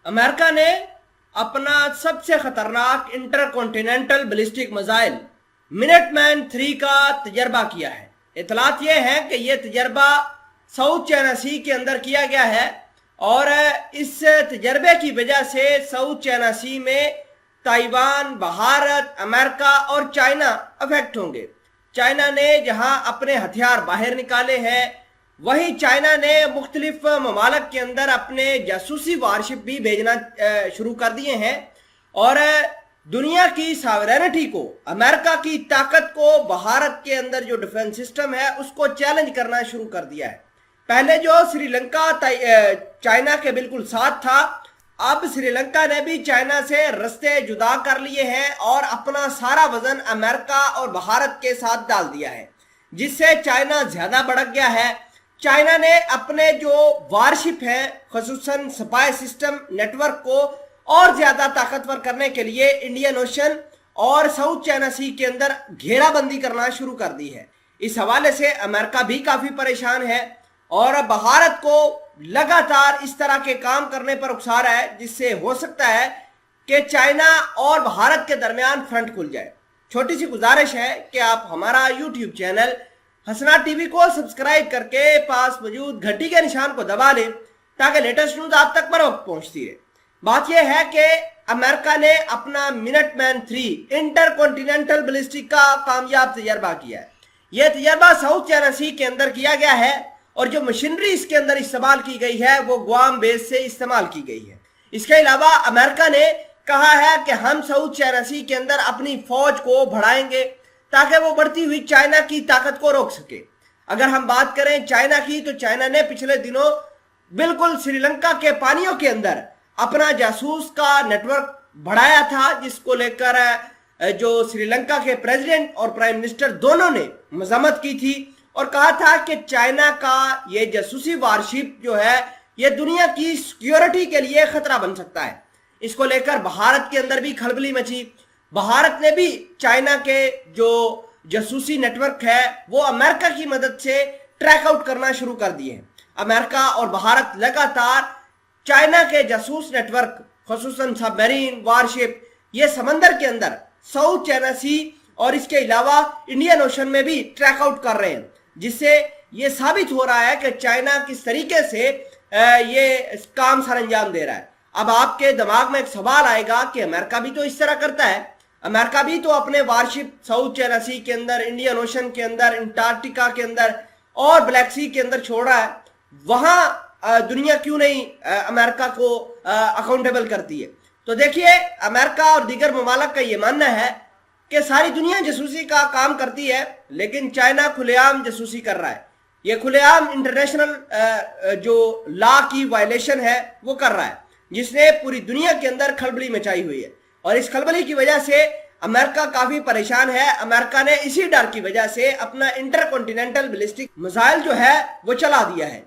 America ने अपना सबसे खतरनाक इंटरकॉन्टिनेंटल बैलिस्टिक मिसाइल मिनटमैन 3 का तजर्बा किया है। इतलात यह है कि यह तजर्बा साउथ चाइना सी के अंदर किया गया है और इस तजर्बे की वजह से साउथ चाइना सी में ताइवान, भारत, अमेरिका और चाइना अफेक्ट होंगे। चाइना ने जहां अपने हथियार बाहर निकाले हैं, वहीं चाइना ने मुख्तलिफ ममालिक के अंदर अपने जासूसी वारशिप भी भेजना शुरू कर दिए हैं और दुनिया की सॉवरेनिटी को, अमेरिका की ताकत को भारत के अंदर जो डिफेंस सिस्टम है उसको चैलेंज करना शुरू कर दिया है। पहले जो श्रीलंका चाइना के बिल्कुल साथ था, अब श्रीलंका ने भी चाइना से रास्ते जुदा कर लिए हैं और अपना सारा वजन अमेरिका और भारत के साथ डाल दिया है, जिससे चाइना ज्यादा भड़क गया है। चाइना ने अपने जो वारशिप है, खसूसन स्पाई सिस्टम नेटवर्क को और ज्यादा ताकतवर करने के लिए इंडियन ओशन और साउथ चाइना सी के अंदर घेराबंदी करना शुरू कर दी है। इस हवाले से अमेरिका भी काफी परेशान है और भारत को लगातार इस तरह के काम करने पर उकसा रहा है, जिससे हो सकता है कि चाइना और भारत के दरमियान फ्रंट खुल जाए। छोटी सी गुजारिश है कि आप हमारा यूट्यूब चैनल हसना टीवी को सब्सक्राइब करके पास मौजूद घंटी के निशान को दबा लें ताकि लेटेस्ट न्यूज आप तक बर वक्त पहुंचती रहे। बात यह है कि अमेरिका ने अपना मिनटमैन 3 इंटरकॉन्टिनेंटल बैलिस्टिक का कामयाब तजर्बा किया है। यह तजर्बा साउथ चाइना सी के अंदर किया गया है और जो मशीनरी इसके अंदर इस्तेमाल की गई है वो गुआम बेस से इस्तेमाल की गई है। इसके अलावा अमेरिका ने कहा है कि हम साउथ चाइना सी के अंदर अपनी फौज को बढ़ाएंगे ताकि वो बढ़ती हुई चाइना की ताकत को रोक सके। अगर हम बात करें चाइना की, तो चाइना ने पिछले दिनों बिल्कुल श्रीलंका के पानियों के अंदर अपना जासूस का नेटवर्क बढ़ाया था, जिसको लेकर जो श्रीलंका के प्रेसिडेंट और प्राइम मिनिस्टर दोनों ने मजम्मत की थी और कहा था कि चाइना का ये जासूसी वारशिप जो है ये दुनिया की सिक्योरिटी के लिए खतरा बन सकता है। इसको लेकर भारत के अंदर भी खलबली मची। भारत ने भी चाइना के जो जासूसी नेटवर्क है वो अमेरिका की मदद से ट्रैक आउट करना शुरू कर दिए हैं। अमेरिका और भारत लगातार चाइना के जासूस नेटवर्क, खसूसन सबमरीन वारशिप, ये समंदर के अंदर साउथ चाइना सी और इसके अलावा इंडियन ओशन में भी ट्रैक आउट कर रहे हैं, जिससे ये साबित हो रहा है कि चाइना किस तरीके से ये काम सर अंजाम दे रहा है। अब आपके दिमाग में एक सवाल आएगा कि अमेरिका भी तो इस तरह करता है। अमेरिका भी तो अपने वारशिप साउथ चाइना सी के अंदर, इंडियन ओशन के अंदर, अंटार्कटिका के अंदर और ब्लैक सी के अंदर छोड़ रहा है। वहां दुनिया क्यों नहीं अमेरिका को अकाउंटेबल करती है? तो देखिए, अमेरिका और दीगर ममालिक का ये मानना है कि सारी दुनिया जासूसी का काम करती है, लेकिन चाइना खुलेआम जासूसी कर रहा है। ये खुलेआम इंटरनेशनल जो लॉ की वायलेशन है वो कर रहा है, जिसने पूरी दुनिया के अंदर खलबली मचाई हुई है और इस खलबली की वजह से अमेरिका काफी परेशान है। अमेरिका ने इसी डर की वजह से अपना इंटरकॉन्टिनेंटल बैलिस्टिक मिसाइल जो है वो चला दिया है।